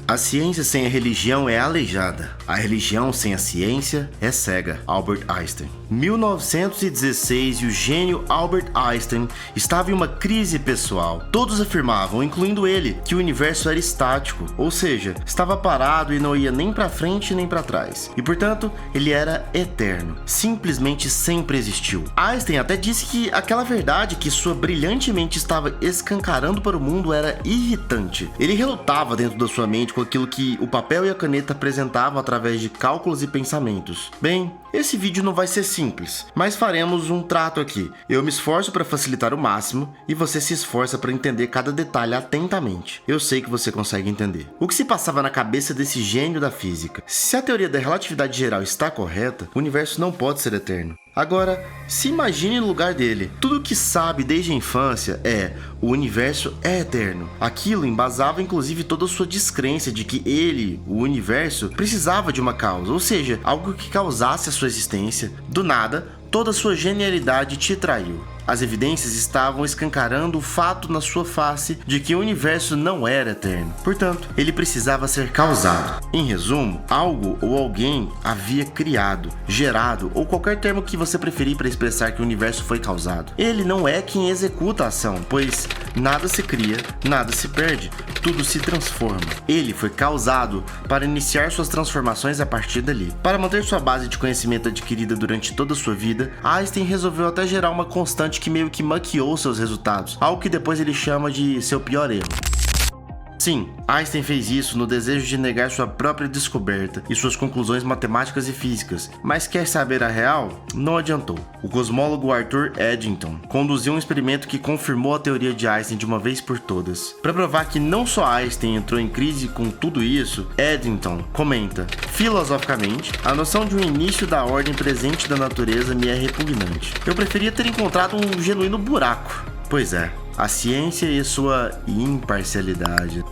A ciência sem a religião é aleijada. A religião sem a ciência é cega. Albert Einstein. 1916 e o gênio Albert Einstein estava em uma crise pessoal. Todos afirmavam, incluindo ele, que o universo era estático, ou seja, estava parado e não ia nem para frente nem para trás. E portanto, ele era eterno. Simplesmente sempre existiu. Einstein até disse que aquela verdade que sua brilhante mente estava escancarando para o mundo era irritante. Ele relutava dentro da sua mente com aquilo que o papel e a caneta apresentavam através de cálculos e pensamentos. Bem, esse vídeo não vai ser simples, mas faremos um trato aqui. Eu me esforço para facilitar o máximo e você se esforça para entender cada detalhe atentamente. Eu sei que você consegue entender. O que se passava na cabeça desse gênio da física? Se a teoria da relatividade geral está correta, o universo não pode ser eterno. Agora, se imagine no lugar dele. Tudo o que sabe desde a infância é: o universo é eterno. Aquilo embasava inclusive toda a sua descrença de que ele, o universo, precisava de uma causa, ou seja, algo que causasse a sua existência. Do nada, toda a sua genialidade te traiu. As evidências estavam escancarando o fato na sua face de que o universo não era eterno. Portanto, ele precisava ser causado. Em resumo, algo ou alguém havia criado, gerado ou qualquer termo que você preferir para expressar que o universo foi causado. Ele não é quem executa a ação, pois nada se cria, nada se perde, tudo se transforma. Ele foi causado para iniciar suas transformações a partir dali. Para manter sua base de conhecimento adquirida durante toda a sua vida, Einstein resolveu até gerar uma constante que meio que maquiou seus resultados, algo que depois ele chama de seu pior erro. Sim, Einstein fez isso no desejo de negar sua própria descoberta e suas conclusões matemáticas e físicas, mas quer saber a real? Não adiantou. O cosmólogo Arthur Eddington conduziu um experimento que confirmou a teoria de Einstein de uma vez por todas. Para provar que não só Einstein entrou em crise com tudo isso, Eddington comenta: filosoficamente, a noção de um início da ordem presente da natureza me é repugnante. Eu preferia ter encontrado um genuíno buraco. Pois é, a ciência e sua imparcialidade.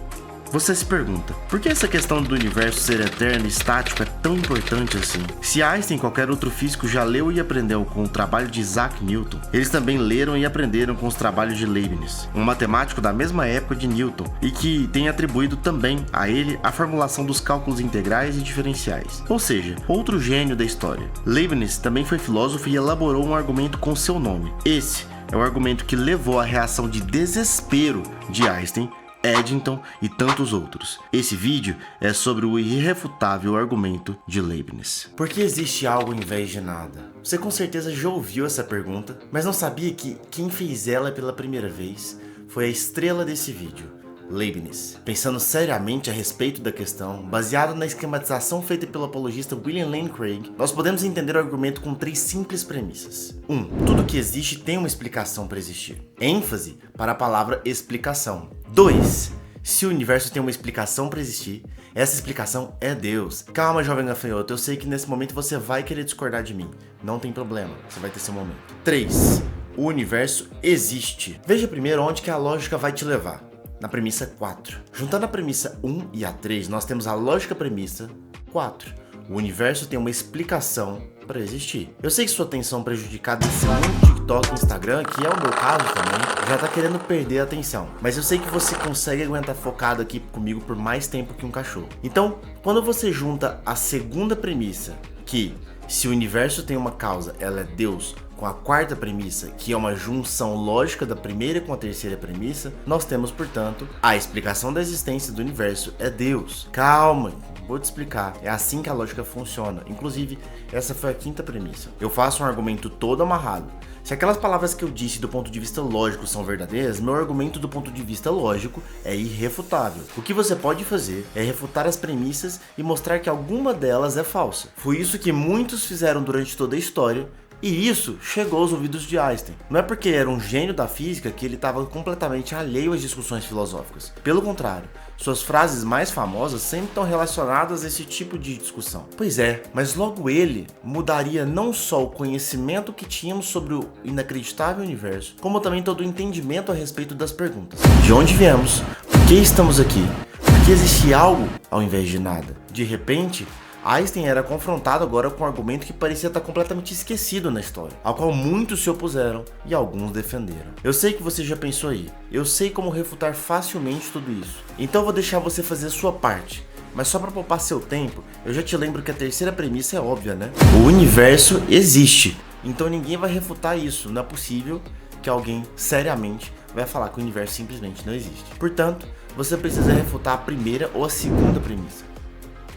Você se pergunta, por que essa questão do universo ser eterno e estático é tão importante assim? Se Einstein e qualquer outro físico já leu e aprendeu com o trabalho de Isaac Newton, eles também leram e aprenderam com os trabalhos de Leibniz, um matemático da mesma época de Newton, e que tem atribuído também a ele a formulação dos cálculos integrais e diferenciais, ou seja, outro gênio da história. Leibniz também foi filósofo e elaborou um argumento com seu nome. Esse é o argumento que levou à reação de desespero de Einstein, Eddington e tantos outros. Esse vídeo é sobre o irrefutável argumento de Leibniz. Por que existe algo em vez de nada? Você com certeza já ouviu essa pergunta, mas não sabia que quem fez ela pela primeira vez foi a estrela desse vídeo, Leibniz. Pensando seriamente a respeito da questão, baseado na esquematização feita pelo apologista William Lane Craig, nós podemos entender o argumento com 3 simples premissas. 1. Tudo que existe tem uma explicação para existir. ênfase para a palavra explicação. 2. Se o universo tem uma explicação para existir, essa explicação é Deus. Calma, jovem gafanhoto, eu sei que nesse momento você vai querer discordar de mim. Não tem problema, você vai ter seu momento. 3. O universo existe. Veja primeiro onde que a lógica vai te levar. Na premissa 4. Juntando a premissa 1 e a 3, nós temos a lógica premissa 4. O universo tem uma explicação para existir. Eu sei que sua atenção prejudicada nesse mundo TikTok e Instagram, que é o meu caso também, já tá querendo perder a atenção. Mas eu sei que você consegue aguentar focado aqui comigo por mais tempo que um cachorro. Então, quando você junta a segunda premissa, que se o universo tem uma causa, ela é Deus, com a quarta premissa, que é uma junção lógica da primeira com a terceira premissa, nós temos, portanto, a explicação da existência do universo é Deus. Calma, vou te explicar. É assim que a lógica funciona. Inclusive, essa foi a quinta premissa. Eu faço um argumento todo amarrado. Se aquelas palavras que eu disse do ponto de vista lógico são verdadeiras, meu argumento do ponto de vista lógico é irrefutável. O que você pode fazer é refutar as premissas e mostrar que alguma delas é falsa. Foi isso que muitos fizeram durante toda a história, e isso chegou aos ouvidos de Einstein. Não é porque era um gênio da física que ele estava completamente alheio às discussões filosóficas. Pelo contrário, suas frases mais famosas sempre estão relacionadas a esse tipo de discussão. Pois é, mas logo ele mudaria não só o conhecimento que tínhamos sobre o inacreditável universo, como também todo o entendimento a respeito das perguntas. De onde viemos? Por que estamos aqui? Por que existe algo ao invés de nada? De repente, Einstein era confrontado agora com um argumento que parecia estar completamente esquecido na história, ao qual muitos se opuseram e alguns defenderam. Eu sei que você já pensou aí, eu sei como refutar facilmente tudo isso, então eu vou deixar você fazer a sua parte. Mas só para poupar seu tempo, eu já te lembro que a terceira premissa é óbvia, né? O universo existe, então ninguém vai refutar isso, não é possível que alguém seriamente vai falar que o universo simplesmente não existe. Portanto, você precisa refutar a primeira ou a segunda premissa.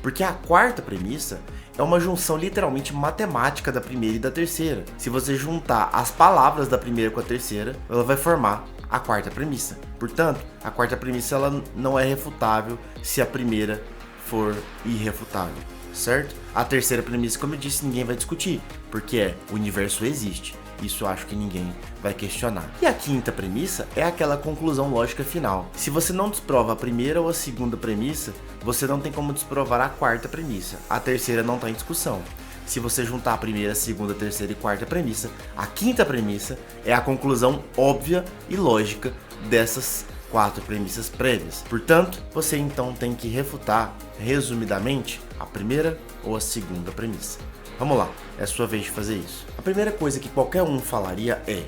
Porque a quarta premissa é uma junção literalmente matemática da primeira e da terceira. Se você juntar as palavras da primeira com a terceira, ela vai formar a quarta premissa. Portanto, a quarta premissa ela não é refutável se a primeira for irrefutável, certo? A terceira premissa, como eu disse, ninguém vai discutir, porque o universo existe. Isso eu acho que ninguém vai questionar. E a quinta premissa é aquela conclusão lógica final. Se você não desprova a primeira ou a segunda premissa, você não tem como desprovar a quarta premissa. A terceira não está em discussão. Se você juntar a primeira, segunda, terceira e quarta premissa, a quinta premissa é a conclusão óbvia e lógica dessas quatro premissas prévias. Portanto, você então tem que refutar, resumidamente, a primeira ou a segunda premissa. Vamos lá, é sua vez de fazer isso. A primeira coisa que qualquer um falaria é: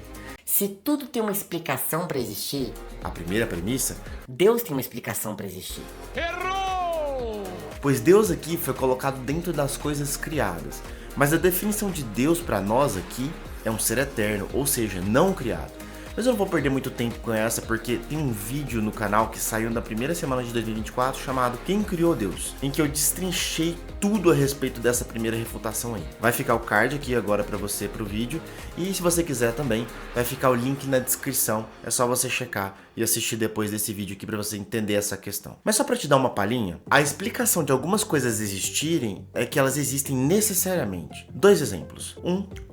se tudo tem uma explicação para existir, a primeira premissa, Deus tem uma explicação para existir. Errou! Pois Deus aqui foi colocado dentro das coisas criadas. Mas a definição de Deus para nós aqui é um ser eterno, ou seja, não criado. Mas eu não vou perder muito tempo com essa, porque tem um vídeo no canal que saiu na primeira semana de 2024 chamado Quem Criou Deus? Em que eu destrinchei tudo a respeito dessa primeira refutação aí. Vai ficar o card aqui agora para você pro vídeo, e se você quiser também, vai ficar o link na descrição, é só você checar e assistir depois desse vídeo aqui para você entender essa questão. Mas só para te dar uma palhinha, a explicação de algumas coisas existirem é que elas existem necessariamente. Dois exemplos.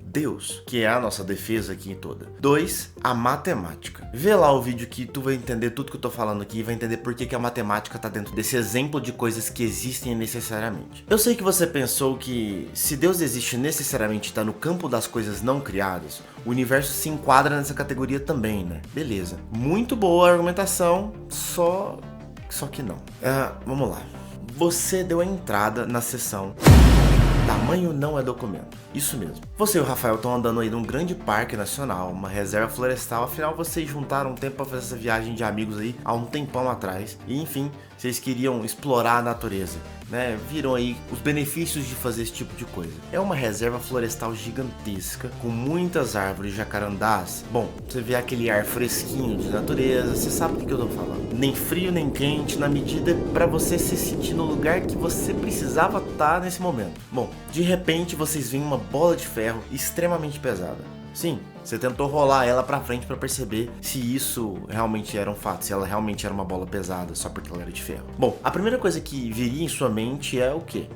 Deus, que é a nossa defesa aqui toda. 2, a matemática. Vê lá o vídeo que tu vai entender tudo que eu tô falando aqui e vai entender por que a matemática tá dentro desse exemplo de coisas que existem necessariamente. Eu sei que você pensou que se Deus existe necessariamente tá no campo das coisas não criadas, o universo se enquadra nessa categoria também, né? Beleza. Muito boa a argumentação, só que não. Vamos lá. Você deu a entrada na sessão Tamanho não é documento. Isso mesmo. Você e o Rafael estão andando aí num grande parque nacional, uma reserva florestal. Afinal, vocês juntaram um tempo para fazer essa viagem de amigos aí há um tempão atrás. E enfim, vocês queriam explorar a natureza, né? Viram aí os benefícios de fazer esse tipo de coisa. É uma reserva florestal gigantesca, com muitas árvores jacarandás. Bom, você vê aquele ar fresquinho de natureza, você sabe do que eu tô falando. Nem frio, nem quente, na medida para você se sentir no lugar que você precisava estar nesse momento. Bom, de repente vocês veem uma bola de ferro extremamente pesada. Sim, você tentou rolar ela pra frente pra perceber se isso realmente era um fato, se ela realmente era uma bola pesada só porque ela era de ferro. Bom, a primeira coisa que viria em sua mente é o quê?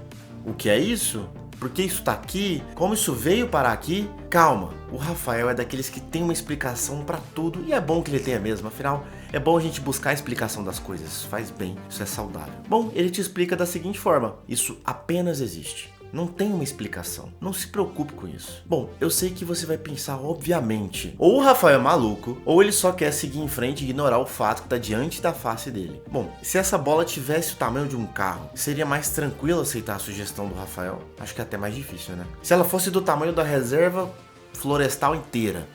O que é isso? Por que isso tá aqui? Como isso veio parar aqui? Calma, o Rafael é daqueles que tem uma explicação pra tudo e é bom que ele tenha mesmo, afinal, é bom a gente buscar a explicação das coisas, isso faz bem, isso é saudável. Bom, ele te explica da seguinte forma: isso apenas existe. Não tem uma explicação. Não se preocupe com isso. Bom, eu sei que você vai pensar, obviamente, ou o Rafael é maluco, ou ele só quer seguir em frente e ignorar o fato que está diante da face dele. Bom, se essa bola tivesse o tamanho de um carro, seria mais tranquilo aceitar a sugestão do Rafael? Acho que é até mais difícil, né? Se ela fosse do tamanho da reserva florestal inteira,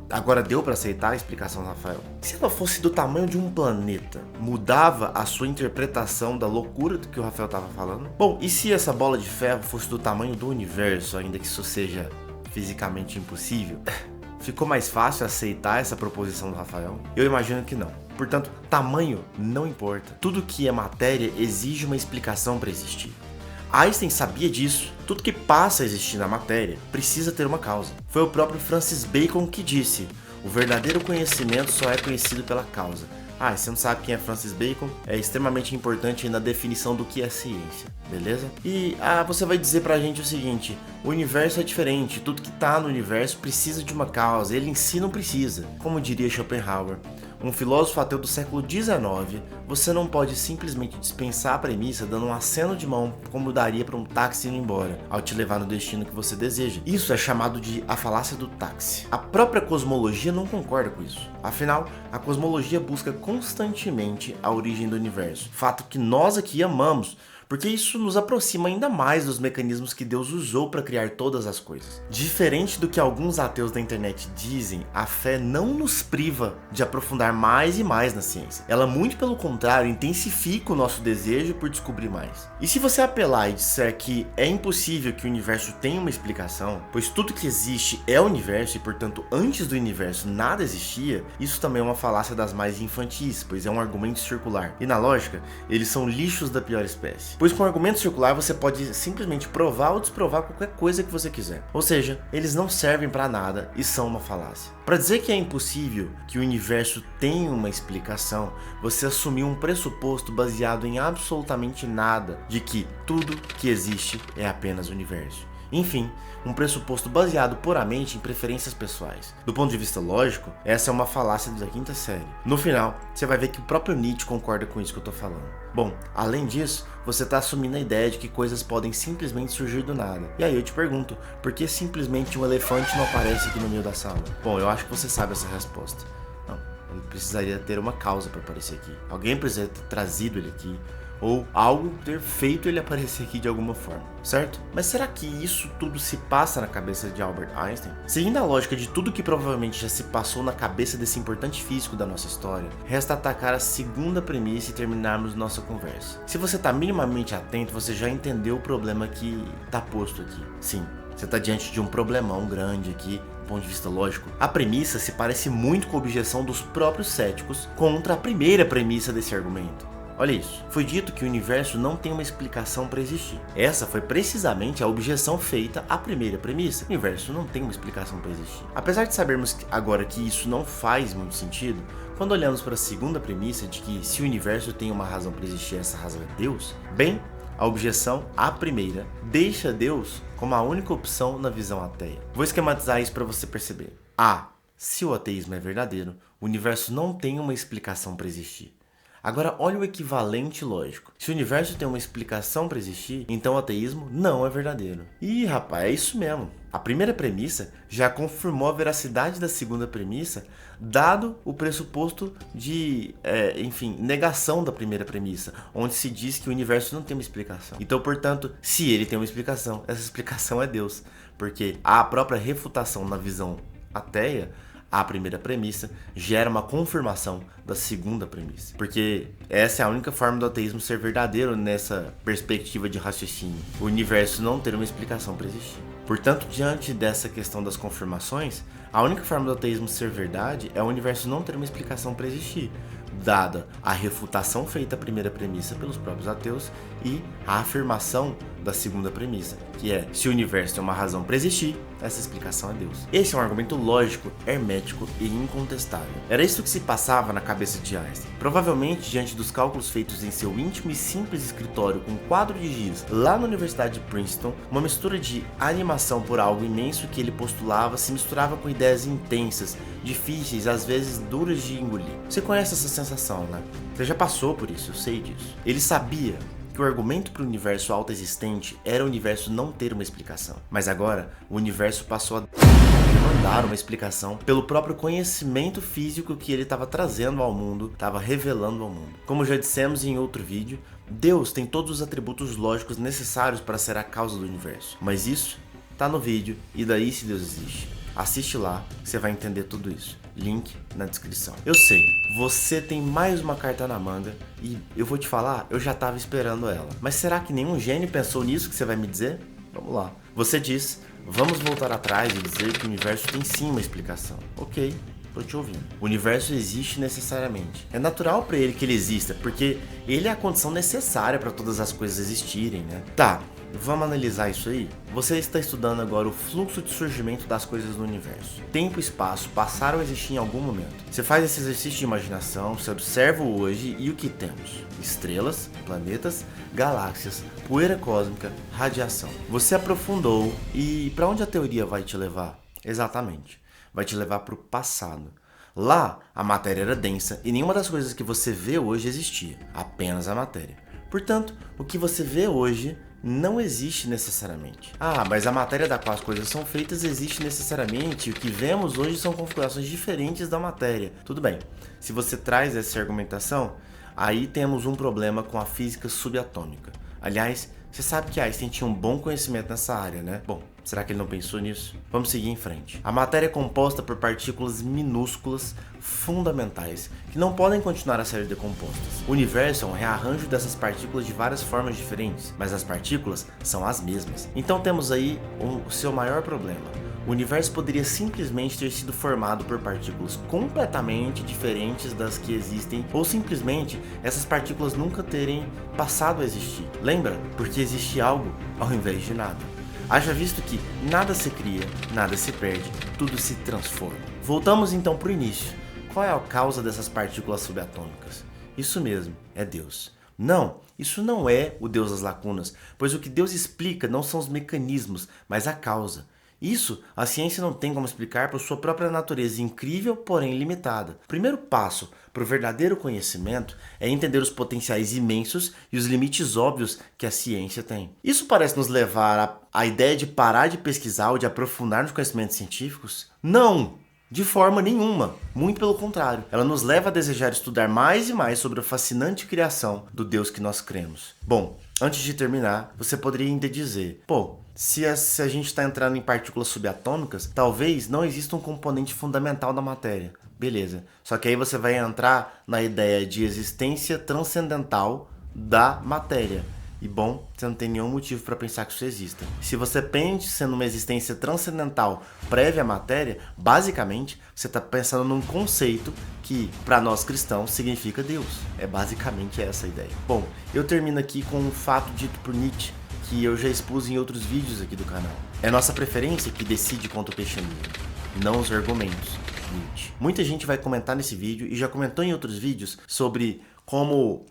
agora deu para aceitar a explicação do Rafael? Se ela fosse do tamanho de um planeta, mudava a sua interpretação da loucura do que o Rafael estava falando? Bom, e se essa bola de ferro fosse do tamanho do universo, ainda que isso seja fisicamente impossível? Ficou mais fácil aceitar essa proposição do Rafael? Eu imagino que não. Portanto, tamanho não importa. Tudo que é matéria exige uma explicação para existir. Einstein sabia disso. Tudo que passa a existir na matéria precisa ter uma causa. Foi o próprio Francis Bacon que disse: o verdadeiro conhecimento só é conhecido pela causa. E você não sabe quem é Francis Bacon? É extremamente importante na definição do que é ciência, beleza? E você vai dizer pra gente o seguinte: o universo é diferente, tudo que tá no universo precisa de uma causa, ele em si não precisa. Como diria Schopenhauer, um filósofo ateu do século XIX, você não pode simplesmente dispensar a premissa dando um aceno de mão como daria para um táxi ir embora, ao te levar no destino que você deseja. Isso é chamado de a falácia do táxi. A própria cosmologia não concorda com isso. Afinal, a cosmologia busca constantemente a origem do universo, fato que nós aqui amamos, porque isso nos aproxima ainda mais dos mecanismos que Deus usou para criar todas as coisas. Diferente do que alguns ateus da internet dizem, a fé não nos priva de aprofundar mais e mais na ciência. Ela, muito pelo contrário, intensifica o nosso desejo por descobrir mais. E se você apelar e disser que é impossível que o universo tenha uma explicação, pois tudo que existe é o universo e, portanto, antes do universo nada existia, isso também é uma falácia das mais infantis, pois é um argumento circular. E na lógica, eles são lixos da pior espécie. Pois com um argumento circular você pode simplesmente provar ou desprovar qualquer coisa que você quiser. Ou seja, eles não servem para nada e são uma falácia. Para dizer que é impossível que o universo tenha uma explicação, você assumiu um pressuposto baseado em absolutamente nada, de que tudo que existe é apenas o universo. Enfim, um pressuposto baseado puramente em preferências pessoais. Do ponto de vista lógico, essa é uma falácia da quinta série. No final, você vai ver que o próprio Nietzsche concorda com isso que eu tô falando. Bom, além disso, você tá assumindo a ideia de que coisas podem simplesmente surgir do nada. E aí eu te pergunto, por que simplesmente um elefante não aparece aqui no meio da sala? Bom, eu acho que você sabe essa resposta. Não, ele precisaria ter uma causa para aparecer aqui. Alguém precisaria ter trazido ele aqui, ou algo ter feito ele aparecer aqui de alguma forma, certo? Mas será que isso tudo se passa na cabeça de Albert Einstein? Seguindo a lógica de tudo que provavelmente já se passou na cabeça desse importante físico da nossa história, resta atacar a segunda premissa e terminarmos nossa conversa. Se você está minimamente atento, você já entendeu o problema que está posto aqui. Sim, você está diante de um problemão grande aqui, do ponto de vista lógico. A premissa se parece muito com a objeção dos próprios céticos contra a primeira premissa desse argumento. Olha isso, foi dito que o universo não tem uma explicação para existir. Essa foi precisamente a objeção feita à primeira premissa. O universo não tem uma explicação para existir. Apesar de sabermos agora que isso não faz muito sentido, quando olhamos para a segunda premissa de que se o universo tem uma razão para existir, essa razão é Deus, bem, a objeção à primeira deixa Deus como a única opção na visão ateia. Vou esquematizar isso para você perceber. Se o ateísmo é verdadeiro, o universo não tem uma explicação para existir. Agora, olha o equivalente lógico. Se o universo tem uma explicação para existir, então o ateísmo não é verdadeiro. Ih, rapaz, é isso mesmo. A primeira premissa já confirmou a veracidade da segunda premissa, dado o pressuposto de, negação da primeira premissa, onde se diz que o universo não tem uma explicação. Então, portanto, se ele tem uma explicação, essa explicação é Deus. Porque a própria refutação na visão ateia, a primeira premissa gera uma confirmação da segunda premissa. Porque essa é a única forma do ateísmo ser verdadeiro nessa perspectiva de raciocínio. O universo não ter uma explicação para existir. Portanto, diante dessa questão das confirmações, a única forma do ateísmo ser verdade é o universo não ter uma explicação para existir, dada a refutação feita à primeira premissa pelos próprios ateus e a afirmação da segunda premissa, que é, se o universo tem uma razão para existir, essa explicação é Deus. Esse é um argumento lógico, hermético e incontestável. Era isso que se passava na cabeça de Einstein. Provavelmente, diante dos cálculos feitos em seu íntimo e simples escritório com um quadro de giz lá na Universidade de Princeton, uma mistura de animação por algo imenso que ele postulava se misturava com ideias intensas, difíceis, às vezes duras de engolir. Você conhece essa sensação, né? Você já passou por isso, eu sei disso. Ele sabia que o argumento para o universo autoexistente era o universo não ter uma explicação. Mas agora, o universo passou a demandar uma explicação pelo próprio conhecimento físico que ele estava trazendo ao mundo, estava revelando ao mundo. Como já dissemos em outro vídeo, Deus tem todos os atributos lógicos necessários para ser a causa do universo. Mas isso tá no vídeo, e daí se Deus existe. Assiste lá, você vai entender tudo isso. Link na descrição. Eu sei, você tem mais uma carta na manga e eu vou te falar, eu já tava esperando ela. Mas será que nenhum gênio pensou nisso que você vai me dizer? Vamos lá. Você diz, vamos voltar atrás e dizer que o universo tem sim uma explicação. Ok, tô te ouvindo. O universo existe necessariamente. É natural para ele que ele exista, porque ele é a condição necessária para todas as coisas existirem, né? Tá. Vamos analisar isso aí? Você está estudando agora o fluxo de surgimento das coisas no universo. Tempo e espaço passaram a existir em algum momento. Você faz esse exercício de imaginação, você observa o hoje e o que temos? Estrelas, planetas, galáxias, poeira cósmica, radiação. Você aprofundou e para onde a teoria vai te levar? Exatamente, vai te levar para o passado. Lá, a matéria era densa e nenhuma das coisas que você vê hoje existia, apenas a matéria. Portanto, o que você vê hoje não existe necessariamente. Mas a matéria da qual as coisas são feitas existe necessariamente, e o que vemos hoje são configurações diferentes da matéria. Tudo bem, se você traz essa argumentação, aí temos um problema com a física subatômica. Aliás, você sabe que Einstein tinha um bom conhecimento nessa área, né? Bom, será que ele não pensou nisso? Vamos seguir em frente. A matéria é composta por partículas minúsculas, fundamentais, que não podem continuar a ser decompostas. O universo é um rearranjo dessas partículas de várias formas diferentes, mas as partículas são as mesmas. Então temos aí o seu maior problema. O universo poderia simplesmente ter sido formado por partículas completamente diferentes das que existem, ou simplesmente essas partículas nunca terem passado a existir. Lembra? Porque existe algo ao invés de nada. Haja visto que nada se cria, nada se perde, tudo se transforma. Voltamos então para o início. Qual é a causa dessas partículas subatômicas? Isso mesmo, é Deus. Não, isso não é o Deus das lacunas, pois o que Deus explica não são os mecanismos, mas a causa. Isso a ciência não tem como explicar por sua própria natureza incrível, porém limitada. O primeiro passo para o verdadeiro conhecimento é entender os potenciais imensos e os limites óbvios que a ciência tem. Isso parece nos levar à ideia de parar de pesquisar ou de aprofundar nos conhecimentos científicos? Não! De forma nenhuma, muito pelo contrário. Ela nos leva a desejar estudar mais e mais sobre a fascinante criação do Deus que nós cremos. Bom, antes de terminar, você poderia ainda dizer, se a gente está entrando em partículas subatômicas, talvez não exista um componente fundamental da matéria. Beleza, só que aí você vai entrar na ideia de existência transcendental da matéria. E bom, você não tem nenhum motivo para pensar que isso exista. Se você pensa numa existência transcendental prévia à matéria, basicamente você está pensando num conceito que, para nós cristãos, significa Deus. É basicamente essa a ideia. Bom, eu termino aqui com um fato dito por Nietzsche, que eu já expus em outros vídeos aqui do canal. É nossa preferência que decide contra o cristianismo, não os argumentos. Nietzsche. Muita gente vai comentar nesse vídeo e já comentou em outros vídeos sobre como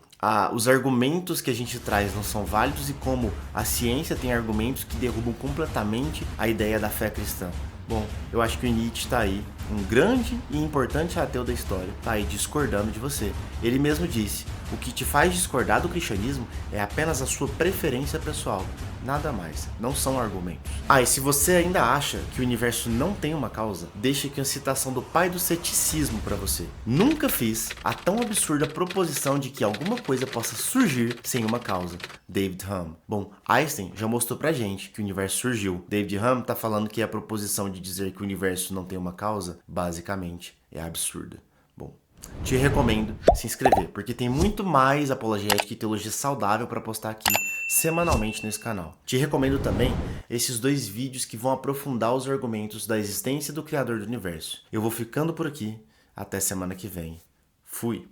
os argumentos que a gente traz não são válidos e como a ciência tem argumentos que derrubam completamente a ideia da fé cristã. Bom, eu acho que o Nietzsche está aí, um grande e importante ateu da história, está aí discordando de você. Ele mesmo disse, o que te faz discordar do cristianismo é apenas a sua preferência pessoal, nada mais, não são argumentos. E se você ainda acha que o universo não tem uma causa, deixa aqui uma citação do pai do ceticismo para você. Nunca fiz a tão absurda proposição de que alguma coisa possa surgir sem uma causa. David Hume. Bom, Einstein já mostrou pra gente que o universo surgiu. David Hume tá falando que a proposição de dizer que o universo não tem uma causa, basicamente, é absurda. Bom, te recomendo se inscrever, porque tem muito mais apologética e teologia saudável para postar aqui semanalmente nesse canal. Te recomendo também esses 2 vídeos que vão aprofundar os argumentos da existência do Criador do Universo. Eu vou ficando por aqui, até semana que vem. Fui!